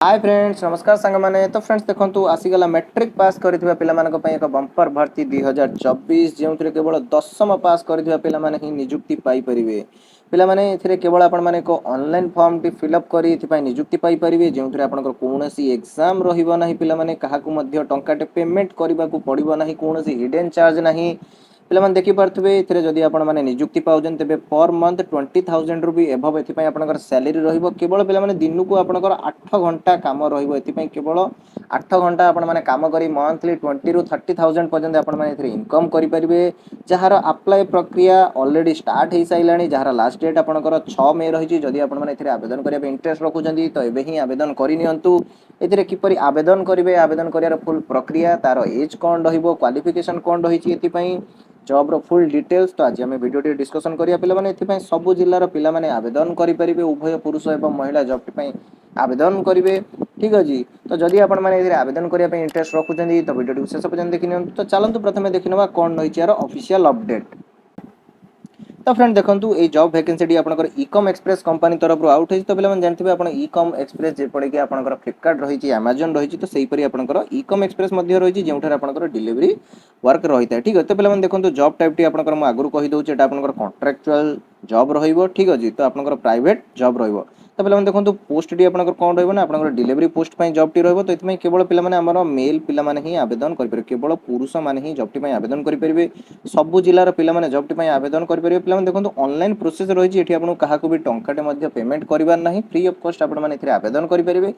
Hi friends नमस्कार सांग माने तो फ्रेंड्स देखंतु आसीगला मैट्रिक पास करथिबा पिला मानक पय एक बंपर भर्ती 2024 जेउथिरे केवल दशम पास करथिबा पिला माने ही नियुक्ति पाई परिबे पिला माने एथिरे केवल आपण माने को ऑनलाइन फॉर्म टी फिल अप करी एथिपाई नियुक्ति पाई परिबे जेउथिरे आपनकर कोनोसी एग्जाम रहिबो नाही पिला माने काहाकू मध्य टंकाटे पेमेंट करबाकू पड़िबो नाही कोनोसी हिडन चार्ज नाही पिला माने देखि पारथबे एथिरे जदि आपण माने नियुक्ति पाउजन तबे पर मंथ 20000 रु भी एभव एथिपाई आपनकर सैलरी रहिबो केवल पिला माने दिनु को आपनकर 8 घंटा काम रहिबो एथिपाई केवल 8 घंटा आपण माने काम करी मंथली 20 रु 30000 पर्यंत आपण माने एथिरे इनकम करि परिबे जहार अप्लाई प्रक्रिया ऑलरेडी स्टार्ट हे साइलानी जहार लास्ट डेट आपनकर 6 मे रहिछि जदि आपण माने एथिरे आवेदन करिया इंटरेस्ट रखुचंदी तो एबे ही आवेदन करि नियंतु एथिरे किपरि आवेदन करिवे आवेदन करियार फुल प्रक्रिया तार एज कोन रहिबो क्वालिफिकेशन कोन रहिछि एथिपाई जॉब रो फुल डिटेल्स तो आज हम वीडियो टी डिस्कशन करिया पिला माने एथिपाई सब जिल्लार पिला माने आवेदन करि परिबे उभय पुरुष एवं महिला जॉब टी पई आवेदन करिवे ठीक अछि तो जदि आपण माने एथिरे आवेदन करिया पे इंटरेस्ट रखुचंदी तो वीडियो टी शेष पर्यंत देखि नियंतु तो चलंतु प्रथमे देखिनवा कोन रहिछि यार ऑफिशियल अपडेट तो फ्रेंड देखंतु ए जॉब वैकेंसी डी आपनकर इकम एक्सप्रेस कंपनी तरफ आउट है तो पिला मन जानथिबे आपण इकम एक्सप्रेस जे पड़े कि आपनकर फ्लिपकार्ट रहिछि अमेज़न रहिछि तो सेही परि आपनकर इकम एक्सप्रेस मध्ये रहिछि जेउठार आपनकर डिलीवरी वर्क रहिता ठीक है तो पिला मन देखंतु जॉब टाइप टी आपनकर म आगुरु कहि दउछि एटा आपनकर कॉन्ट्रैक्चुअल जॉब रहिबो ठीक अछि तो आपनकर प्राइवेट जॉब रहिबो तो पिला मन देखंतु पोस्ट टी आपनकर कोन रहिबो ना आपनकर डिलीवरी पोस्ट पई जॉब टी रहिबो तो इतमै केवल पिला माने हमर मेल पिला माने ही आवेदन करि परिबे केवल पुरुष माने ही जॉब टी पई आवेदन करि परिबे सब जिल्लार पिला माने जॉब टी पई आवेदन करि परिबे पिला माने देखंतु ऑनलाइन प्रोसेस रहिछि एठी आपन काहाकू भी टंकाटे मध्ये पेमेंट करिवार नाही फ्री ऑफ कॉस्ट आपण माने एथिरे आवेदन करि परिबे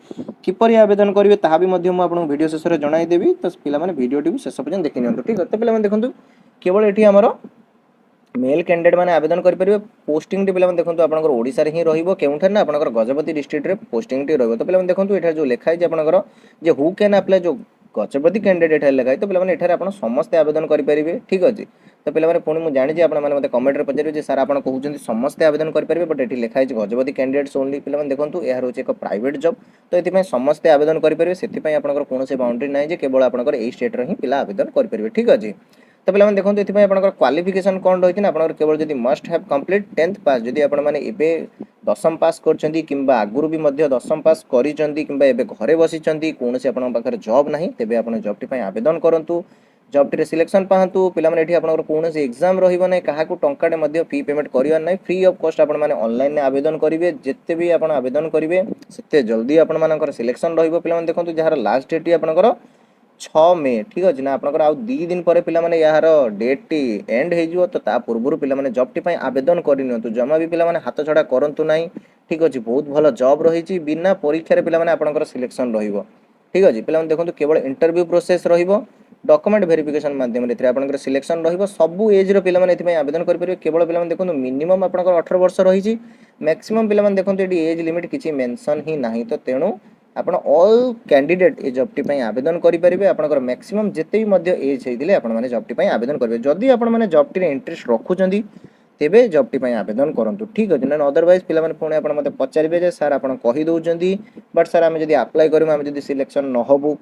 किपरि आवेदन करिवे ताहा भी मध्ये म आपन वीडियो शेष रे जणाई देबी तो पिला माने वीडियो टी शेष पर्यंत देखि नियंतु ठीक है तो पिला माने देखंतु केवल एठी हमर मेल कैंडिडेट माने आवेदन करि परिबे पोस्टिंग टी पिला माने देखंतु आपनकर ओडिसा रे ही रहिबो केउठा ना आपनकर गजपति डिस्ट्रिक्ट रे पोस्टिंग टी रहिबो तो पिला माने देखंतु एठा जो लेखा है जे आपनकर जे हु कैन अप्लाई जो गजपति कैंडिडेट है लेखा है तो पिला माने एठारे आपन समस्त आवेदन करि परिबे ठीक अछि तो पिला माने पुणी मु जानि जे आपन माने मते कमेंट रे पचारिबे जे सर आपन कहउछन्ती समस्त आवेदन करि परिबे बट एठी लेखा है जे गजपति कैंडिडेट्स ओनली पिला माने देखंतु एहा होचे एक प्राइवेट जॉब तो एथि पय समस्त आवेदन करि परिबे सेथि पय आपनकर कोनोसे बाउंड्री नै जे केवल आपनकर एई स्टेट रे ही पिला आवेदन करि परिबे ठीक अछि तो पिला माने देखंतु एथि पय आपनकर क्वालिफिकेशन कोन रहिछि ना आपनकर केवल जदि मस्ट हैव कंप्लीट 10th पास जदि आपन माने एबे दशम पास करछन्ती किंबा आगुरु भी मध्य दशम पास करिसन्ती किंबा एबे घरे बसिसन्ती कोनोसे आपन पाखरे जॉब नाही तेबे आपन जॉब टी पय आवेदन करंतु जॉब टी रे सिलेक्शन पाहंतु पिला माने एठी आपनकर कोनोसे एग्जाम रहिबो नै काहाकू टंकाटे मध्य फी पेमेंट करिवार नै फ्री ऑफ कॉस्ट आपन माने ऑनलाइन आवेदन करिवे जेते भी आपन आवेदन करिवे सेते जल्दी आपन मानकर सिलेक्शन रहिबो पिला माने देखंतु जहार लास्ट डेट आपनकर 6 मे ठीक अछि ना आपनकर आउ 2 दिन परे पिला माने यार डेट टी एंड हे जिवो तो ता पूर्वरु पिला माने जॉब टी पय आवेदन करि नियंतु जमा भी पिला माने हाथ छडा करंतु नै ठीक अछि बहुत भलो जॉब रहिछि बिना परीक्षा रे पिला माने आपनकर सिलेक्शन रहिबो ठीक अछि पिला माने देखंतु केवल इंटरव्यू प्रोसेस रहिबो डॉक्यूमेंट वेरिफिकेशन माध्यम रे आपनकर सिलेक्शन रहिबो सब एज रो पिला माने एथि पय आवेदन करि परिबे केवल पिला माने देखंतु मिनिमम आपनकर 18 वर्ष रहिछि मैक्सिमम पिला माने देखंतु एडी एज लिमिट किछि मेंशन ही नाही तो तेणु आपण ऑल कैंडिडेट ए जॉब टी पय आवेदन करि परिबे आपनकर मैक्सिमम जेते भी मध्य एज हेइदिले आपण माने जॉब टी पय आवेदन करिवे जदि आपण माने जॉब टी रे इंटरेस्ट रखुचंदी तेबे जॉब टी पय आवेदन करंतु ठीक अछि ना अदरवाइज पिला माने पुणे आपण मते पचारिबे जे सर आपण कहि दउचंदी बट सर हम जदि अप्लाई करिमु हम जदि सिलेक्शन न होबु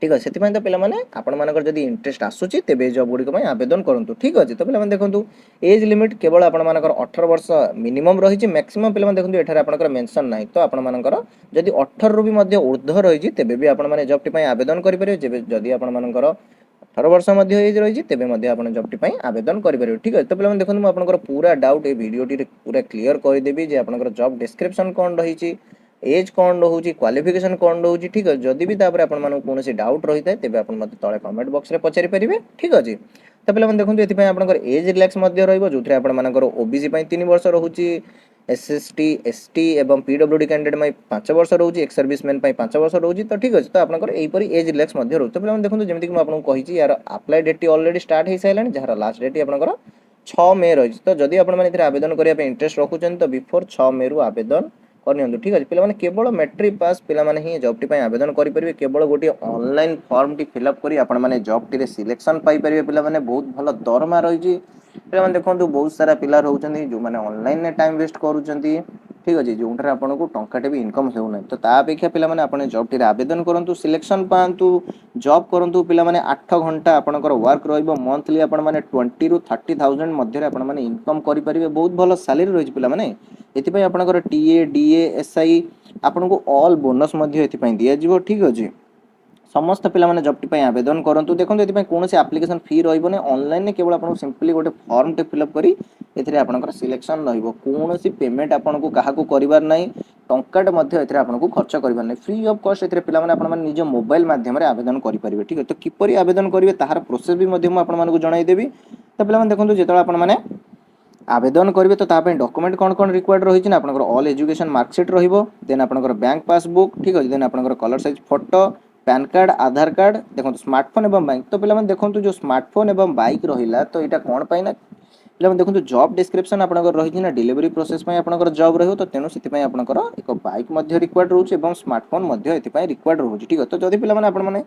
ठीक अछि सेति पय तो पिला माने आपण मानकर जदि इंटरेस्ट आसुची तेबे जॉब गुडी पय आवेदन करंतु ठीक अछि तो पिला माने देखंतु एज लिमिट केवल आपण मानकर 18 वर्ष मिनिमम रहिछि मैक्सिमम पिला माने देखंतु एठारे आपनकर मेंशन नाही तो आपण मानकर जदि 18 रु भी मध्य ऊर्ध्व रहिछि तेबे भी आपण माने जॉब टी पय आवेदन करि परिबे जेबे जदि आपण मानकर 18 वर्ष मध्य एज रहिछि तेबे मध्य आपण जॉब टी पय आवेदन करि परिबे ठीक अछि तो पिला माने देखंतु म आपनकर पूरा डाउट ए वीडियो टी पूरा क्लियर करि देबी जे आपनकर जॉब डिस्क्रिप्शन कोन रहिछि एज कोन रहउछि क्वालिफिकेशन कोन रहउछि ठीक अछि जदि भी तापर आपण मानको कोनोसी डाउट रहितै तेबे आपण मते तळे कमेंट बॉक्स रे पचारि परिबे ठीक अछि तो पिला माने देखंतु एथि पय आपनकर एज रिलैक्स मध्य रहिबो जोथरे आपण मानकर ओबीसी पय 3 वर्ष रहउछि एसएसटी एसटी एवं पीडब्ल्यूडी कैंडिडेट पय 5 वर्ष रहउछि एक्स सर्विसमैन पय 5 वर्ष रहउछि तो ठीक अछि तो आपनकर एई परि एज रिलैक्स मध्य रहउछि तो पिला माने देखंतु जेमति कि म आपनको कहिछि यार अप्लाई डेट टी ऑलरेडी स्टार्ट हे साइलानी जहार लास्ट डेट आपनकर 6 मे रहिछि तो जदि आपण माने एथिरे आवेदन करिया पे इंटरेस्ट रखुचन तो बिफोर 6 मे रु आवेदन करनियंतु ठीक अछि पिला माने केवल मैट्रिक पास पिला माने ही जॉब टी पय आवेदन करि परिबे केवल गोटी ऑनलाइन फॉर्म टी फिल अप करी आपण माने जॉब टी रे सिलेक्शन पाई परिबे पिला माने बहुत भलो दरमा रहिछि पिला माने देखंतु बहुत सारा पिला रहउचंदी जो माने ऑनलाइन ने टाइम वेस्ट करूचंदी ठीक अछि जोंठारे आपनको टंकाटे भी इनकम हेउ नै तो ता अपेक्षा पिला माने आपण जॉब टी रे आवेदन करंतु सिलेक्शन पांतु जॉब करंतु पिला माने 8 घंटा आपनकर वर्क रहइबो मंथली आपण माने 20 रु 30000 मध्य रे आपण माने इनकम करि परिबे बहुत भलो सैलरी रहिछि पिला माने एथि पय आपनकर टीए डीए एसआई आपको ऑल बोनस दि जाव ठीक अच्छे समस्त पिला जॉब टी आवेदन करूँ देखो ये कौन एप्लिकेशन फी रही ऑनलाइन केवल आपको सिंपली गोटे फॉर्म टे फिलअप करी एथिरे आपनकर सिलेक्शन रहिबो कौन पेमेंट आपको क्या करार ना टंकाटे आपको खर्च करार ना फ्री ऑफ कॉस्ट एथिरे पिला माने आपन माने निज मोबाइल माध्यम आवेदन करेंगे ठीक है तो किपरि आवेदन करेंगे तार प्रोसेस भी आपको जनईदेवी तो पिला देखो जो आप आवेदन करेंगे तो डॉक्यूमेंट कौन कौन रिक्वायर्ड रही है आपंकर ऑल एजुकेशन मार्कशीट देन आपंकर बैंक पासबुक ठीक अच्छे देन आपंकर colour size photo PAN card Aadhaar card देखो स्मार्टफोन एवं बाइक तो पे देखो जो स्मार्टफोन एवं बाइक रहा तो यहाँ कौन पाई ना पे देखो जॉब डिस्क्रिप्शन आपंकर रही ना डिलीवरी प्रोसेस आपंकर जॉब रही तो तेणु से आपंकर एक बाइक रिक्वायर्ड रोचे स्मार्टफोन रिक्वायर्ड रोचे ठीक है तो जब पे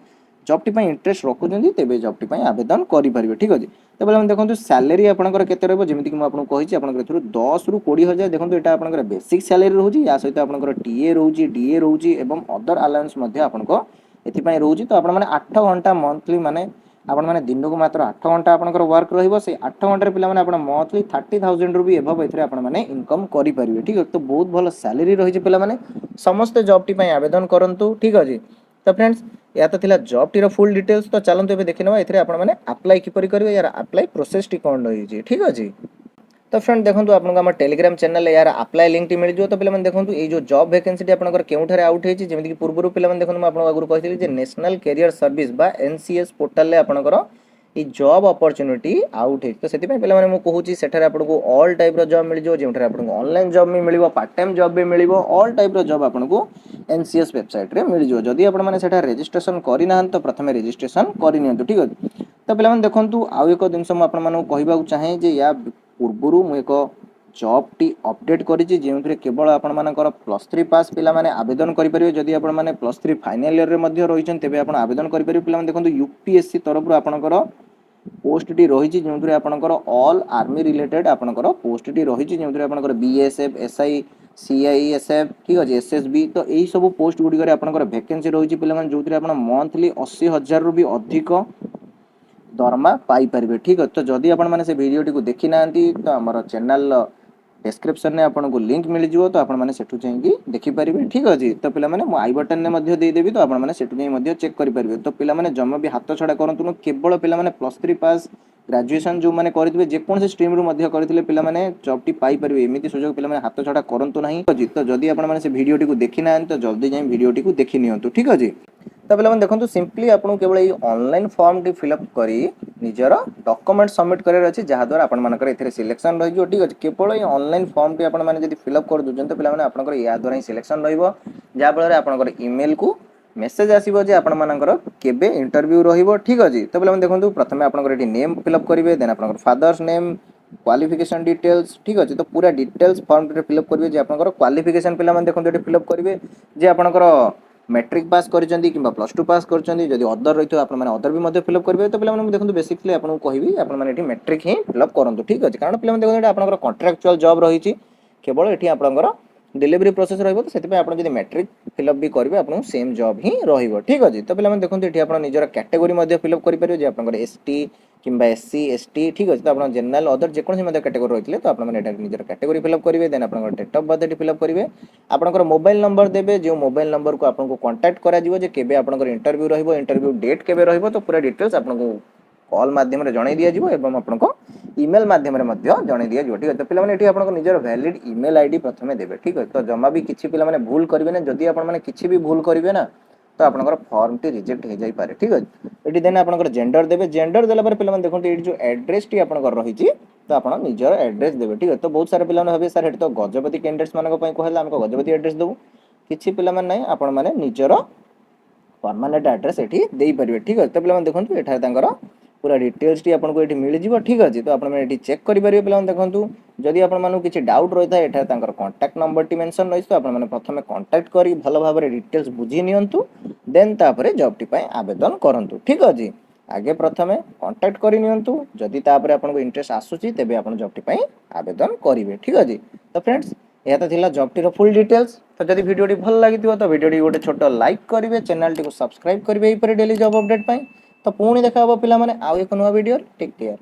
जॉब टी इंटरेस्ट रखुच्च तेज जॉब टी आवेदन करेंगे ठीक अच्छे तो पे देखो सैलरी आपंकर के जमीक मुझे आपको 10 ରୁ 20,000 देखो यहाँ आपंकर बेसिक सैलरी रोचे या सहित आपंकर टीए रोचे डीए रोचे और अदर अलाउंस आपको ये रोचे तो आपने 8 घंटा मंथली माने आपण मैंने दिन को मात्र 8 घंटा आपंकर वर्क रही 8 घंटे पे मंथली 30,000 रू भी एभव मैंने इनकम करेंगे ठीक है तो बहुत भल सैलरी रही है पे समस्त जॉब टी आवेदन करूँ ठीक अच्छे तो फ्रेंड्स या तो थिला जॉब टीर फुल डिटेल्स तो चलते ए देखने ये आपने अप्लाई किपरि करेंगे यार अप्लाई प्रोसेस टी कौन रही ठीक अच्छे तो फ्रेंड देखो आपको टेलीग्राम चैनल यार अप्लाई लिंक टी मिल जाए तो पे देखो ये जो जॉब वैकेंसी आपंकर केउठारे आउट होती जमीक पूर्व पे देखो मुझे आगुरी कही नेशनल कैरियर सर्विस बा एनसीएस पोर्टाल आपंकर ये जॉब अपॉर्चुनिटी आउट है तो से पे मुझे सेठारे आपको ऑल टाइप जॉब मिल जाए जो आपको ऑनलाइन जॉब भी मिल पार्ट टाइम जॉब भी मिल ऑल टाइप जॉब आपको एनसीएस वेबसाइट रे मिल जाए जदि आपने रजिस्ट्रेशन करना तो प्रथम रजिस्ट्रेशन करनी ठीक अच्छे तो पे देखो आउ एक जिनस मुझे कहवाक चाहे या पूर्वर मुझे एक जॉब टी अपडेट करी जो केवल आपर +3 पास पिला माने आवेदन करेंगे जदि आप +3 फाइनल ईयर में रही तेज आप आवेदन करेंगे पे देखो यूपीएससी तरफ आपंकर पोस्ट टी रही जो आपंकर ऑल आर्मी रिलेटेड आपंकर पोस्ट टी रही जो आपंकर बीएसएफ एसआई सीआईएसएफ ठीक अच्छे एसएसबी तो यही सब पोस्ट गुड़िक आपंकर वैकेंसी रही पे जो मंथली 80,000 रू भी अधिक दरमा पाइपर ठीक अच्छे तो जदि आपने से वीडियो टी देखी ना तो आम चैनल डिस्क्रिप्शन में आपको लिंक मिल जाए तो आपने जाइए देखिपारे ठीक अच्छे तो पे आई बटन में देदेवी तो आपने चेक करेंगे तो पे जमा भी हाथ छड़ा करूँ केवल पे +3 पास ग्रेजुएशन जो मैंने करेंगे जेकोसी स्ट्रीम रू करते पे जॉब टी पाइपर एमती सुजोग पे हाथ छड़ा करूँ ना तो जदि आपने से वीडियो टी देखी ना तो जल्दी जाए वीडियो टी देखी नियंतु ठीक अच्छे तो पे देखो सिंपली आपको केवल ये ऑनलाइन फॉर्म टी फिलअप करी निजर डॉक्यूमेंट सबमिट करार अच्छे जहाद्वारा आपंकर सिलेक्शन रही ठीक अच्छे केवल ये ऑनलाइन फॉर्म टी आपने फिलअप कर दूसरे तो पे आपंकर या द्वारा ही सिलेक्शन रहा आपंकर ईमेल को मेसेज आसो जे आपंकर केबे इंटरव्यू रही ठीक अच्छे तो पे देखो प्रथम आपंकर नेम फिलअप करेंगे देन आपंकर फादर्स नेम क्वालिफिकेशन डिटेल्स ठीक अच्छे तो पूरा डिटेल्स फॉर्म फिलअप करेंगे आपंकर क्वालिफिकेशन पे देखो ये फिलअप करेंगे जे आपंकर मैट्रिक पास करछंती किंबा +2 पास करछंती जदि अदर रही आप अदर भी फिलअप करेंगे तो पे देखो बेसिकली आपको कहबी आपने मैट्रिक ही फिलअप करूँ ठीक अच्छे कारण पे देखो आपंकर कॉन्ट्रैक्चुअल जॉब रही केवल ये आपंकर डिलीवरी प्रोसेस रही तो से आप मैट्रिक फिलअप भी करेंगे आपको सेम जॉब ही रही ठीक अच्छे तो पे देखो ये आप निजर कैटेगोरी फिलअप करेंगे आपंकर एसटी किंबा एससी एसटी ठीक अच्छे तो आप जनरल अदर जेकोसी कैटेगोरी रही तो आपने निजर कैटेगोरी फिलअप करेंगे देन आप डेट ऑफ बर्थ फिलअप करेंगे आपंकर मोबाइल नंबर देवे जो मोबाइल नंबर को आपको कांटेक्ट करा केबे आपंकर इंटरव्यू रही इंटरव्यू डेट केबे रही तो पूरा डिटेल्स आपको कॉल माध्यम जन दिज्व और आपको ईमेल माध्यम जन दिज्व ठीक है तो पे आप निजर वैलिड ईमेल आईडी प्रथम देवे ठीक है तो जमा भी किसी पे भूल करेंगे ना जदि आपने भी भूल करेंगे ना तो आपंकर फॉर्म टी रिजेक्ट हो जाए ठीक है ये देन आपंकर जेंडर देवे जेंडर देला पे देखो ये जो एड्रेस टी आपंकर रही तो आप निजर एड्रेस देवे ठीक है तो बहुत सारे पे भावे सर तो गजपति कैंडिडेट्स मानक कहला आम गजपति एड्रेस देवु किसी पे ना आपण मैंने निजर परमानेंट एड्रेस ये दे पारे ठीक है तो पे देखो ये पूरा डिटेल्स टी आपको ये मिल जाए ठीक अच्छे तो आपने चेक करेंगे पे देखो जदि आपको किसी डाउट रही है ये कांटेक्ट नंबर टी मेंशन रही तो आपने प्रथम कांटेक्ट कर भल भाव डिटेल्स बुझी नियंतु देन तापर जॉब टी आवेदन करूँ ठीक अच्छे आगे प्रथम कांटेक्ट करनियंतु जदि तापर आपको इंटरेस्ट आसूची तेबे आपण जॉब टी आवेदन करेंगे ठीक अच्छे तो फ्रेंड्स यह तो थिला जॉब टीर फुल डिटेल्स तो जदि वीडियो टी भल लगी तो वीडियो टी गोटे छोट लाइक करेंगे चैनल टी को सब्सक्राइब करेंगे डेली जॉब अपडेट तो पुणी देखा पे आउ एक नुआ वीडियो टेक केयर।